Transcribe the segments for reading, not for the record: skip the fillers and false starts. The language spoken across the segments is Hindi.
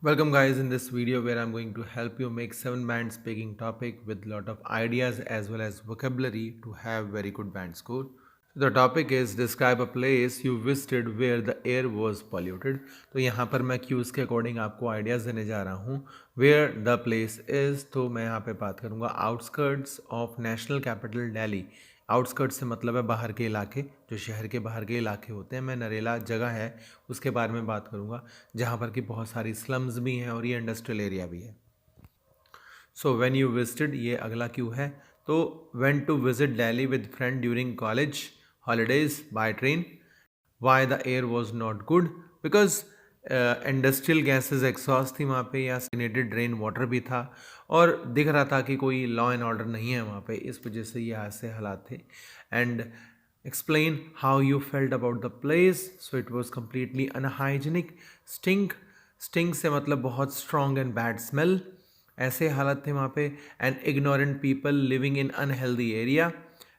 Welcome guys in this video where I'm going to help you make 7 band speaking topic with lot of ideas as well as vocabulary to have very good band score. So the topic is describe a place you visited where the air was polluted. तो यहाँ पर मैं क्यूज के अकॉर्डिंग आपको आइडियाज देने जा रहा हूँ where the place is। तो मैं यहाँ पे बात करूँगा outskirts of national capital Delhi. Outskirt से मतलब है बाहर के इलाके, जो शहर के बाहर के इलाके होते हैं। मैं नरेला जगह है उसके बारे में बात करूँगा जहाँ पर कि बहुत सारी स्लम्स भी हैं और ये इंडस्ट्रियल एरिया भी है। सो व्हेन यू विजिटेड, ये अगला क्यों है। तो went to visit Delhi with friend during college holidays by train. Why the air was not good because industrial gases exhaust थी वहाँ पे, या स्टेनेटेड ड्रेन वाटर भी था और दिख रहा था कि कोई लॉ एंड ऑर्डर नहीं है वहाँ पे, इस वजह से ये ऐसे हालात थे। And explain how you felt about the place. So it was completely unhygienic. Stink, stink से मतलब बहुत स्ट्रॉन्ग एंड बैड स्मेल, ऐसे हालत थे वहाँ पे। And ignorant people living in unhealthy area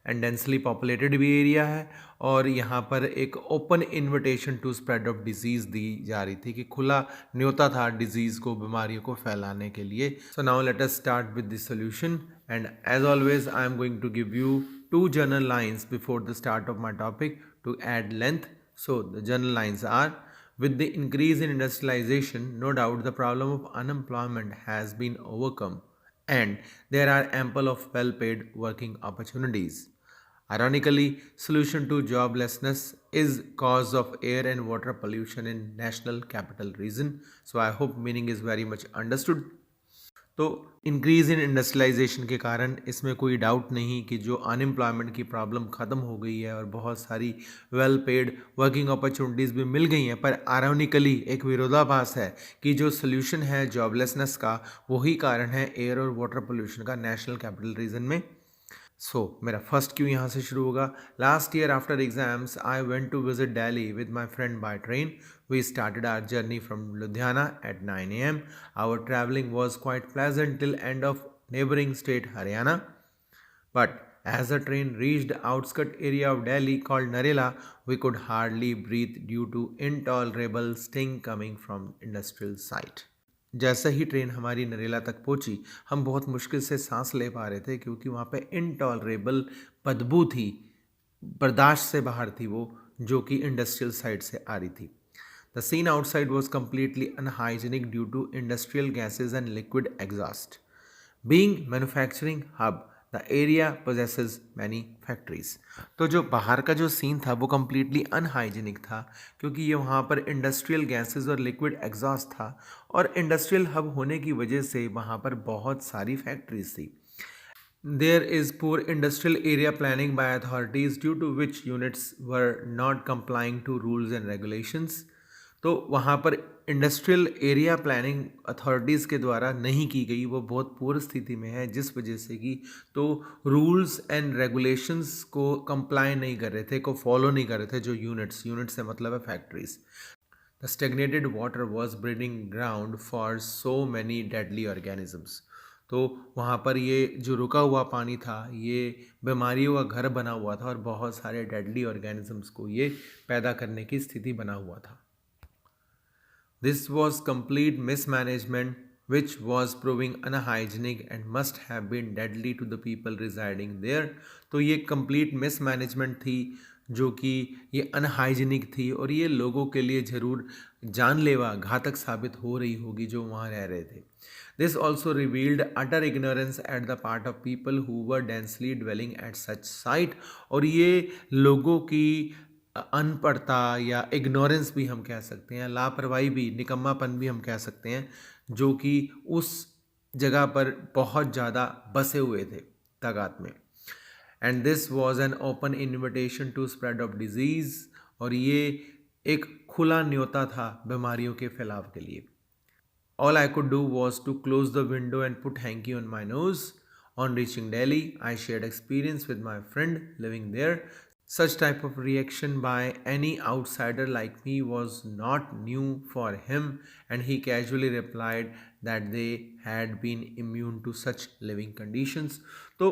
and densely populated भी एरिया है। और यहाँ पर एक open invitation to spread of disease दी जा रही थी कि खुला न्योता था डिजीज़ को, बीमारियों को फैलाने के लिए। So now let us start with the solution and as always I am going to give you two journal lines before the start of my topic to add length. So the journal lines are: with the increase in industrialization, no doubt the problem of unemployment has been overcome and there are ample of well-paid working opportunities. Ironically, solution to joblessness is cause of air and water pollution in national capital region. So I hope meaning is very much understood. तो इंक्रीज़ इन इंडस्ट्रियलाइजेशन के कारण इसमें कोई डाउट नहीं कि जो अनएम्प्लॉयमेंट की प्रॉब्लम ख़त्म हो गई है और बहुत सारी वेल पेड वर्किंग अपॉर्चुनिटीज़ भी मिल गई हैं। पर आयरॉनिकली एक विरोधाभास है कि जो सोल्यूशन है जॉबलेसनेस का, वही कारण है एयर और वाटर पोल्यूशन का नेशनल कैपिटल रीजन में। मेरा फर्स्ट क्यों यहाँ से शुरू होगा। Last year after exams I went to visit Delhi with my friend by train. We started our journey from Ludhiana at 9 AM. Our travelling was quite pleasant till end of neighboring state Haryana. But as the train reached the outskirt area of Delhi called Narela, we could hardly breathe due to intolerable stink coming from industrial site. जैसे ही ट्रेन हमारी नरेला तक पहुंची, हम बहुत मुश्किल से सांस ले पा रहे थे क्योंकि वहाँ पे इनटॉलरेबल बदबू थी, बर्दाश्त से बाहर थी वो, जो कि इंडस्ट्रियल साइड से आ रही थी। The scene outside was completely unhygienic due to industrial gases and liquid exhaust. Being manufacturing hub, the area possesses many factories. तो जो बाहर का जो सीन था वो कम्प्लीटली अनहाइजीनिक था क्योंकि ये वहाँ पर इंडस्ट्रियल गैसेस और लिक्विड एग्जॉस्ट था और इंडस्ट्रियल हब होने की वजह से वहाँ पर बहुत सारी फैक्ट्रीज थी। There is poor industrial area planning by authorities due to which units were not complying to rules and regulations. तो वहाँ पर इंडस्ट्रियल एरिया प्लानिंग अथॉरिटीज़ के द्वारा नहीं की गई, वो बहुत पुअर स्थिति में है, जिस वजह से कि तो रूल्स एंड रेगुलेशंस को कंप्लाई नहीं कर रहे थे, को फॉलो नहीं कर रहे थे जो यूनिट्स, यूनिट से मतलब है factories. The स्टेगनेटेड water was breeding ground for so many deadly organisms. तो वहाँ पर ये जो रुका हुआ पानी था, ये बीमारियों का घर बना हुआ था और बहुत सारे डेडली ऑर्गेनिजम्स को ये पैदा करने की स्थिति बना हुआ था। This was complete mismanagement which was proving unhygienic and must have been deadly to the people residing there. तो ये complete mismanagement थी जो कि ये अनहाइजीनिक थी और ये लोगों के लिए ज़रूर जानलेवा घातक साबित हो रही होगी जो वहाँ रह रहे थे। This also revealed utter ignorance at the part of people who were densely dwelling at such site. और ये लोगों की अनपढ़ता या इग्नोरेंस भी हम कह सकते हैं, लापरवाही भी, निकम्मापन भी हम कह सकते हैं, जो कि उस जगह पर बहुत ज़्यादा बसे हुए थे तादाद में। And this was an open invitation to spread of disease. और ये एक खुला न्योता था बीमारियों के फैलाव के लिए। All I could do was to close the window and put hanky on my nose. On reaching Delhi, I shared experience with my friend living there. Such type of reaction by any outsider like me was not new for him, and he casually replied that they had been immune to such living conditions. तो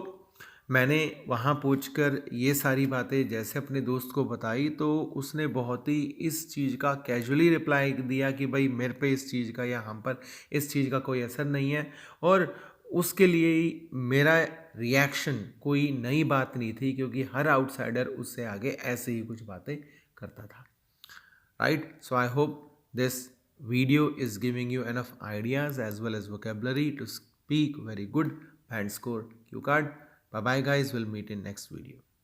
मैंने वहाँ पहुंचकर ये सारी बातें जैसे अपने दोस्त को बताई तो उसने बहुत ही इस चीज़ का कैजुअली रिप्लाई दिया कि भाई मेरे पे इस चीज़ का या हम पर इस चीज़ का कोई असर नहीं है। और उसके लिए ही मेरा रिएक्शन कोई नई बात नहीं थी, क्योंकि हर आउटसाइडर उससे आगे ऐसे ही कुछ बातें करता था। Right? So I hope this video is giving you enough ideas as well as vocabulary to speak very good band score cue card. Bye bye guys, we'll meet in next video.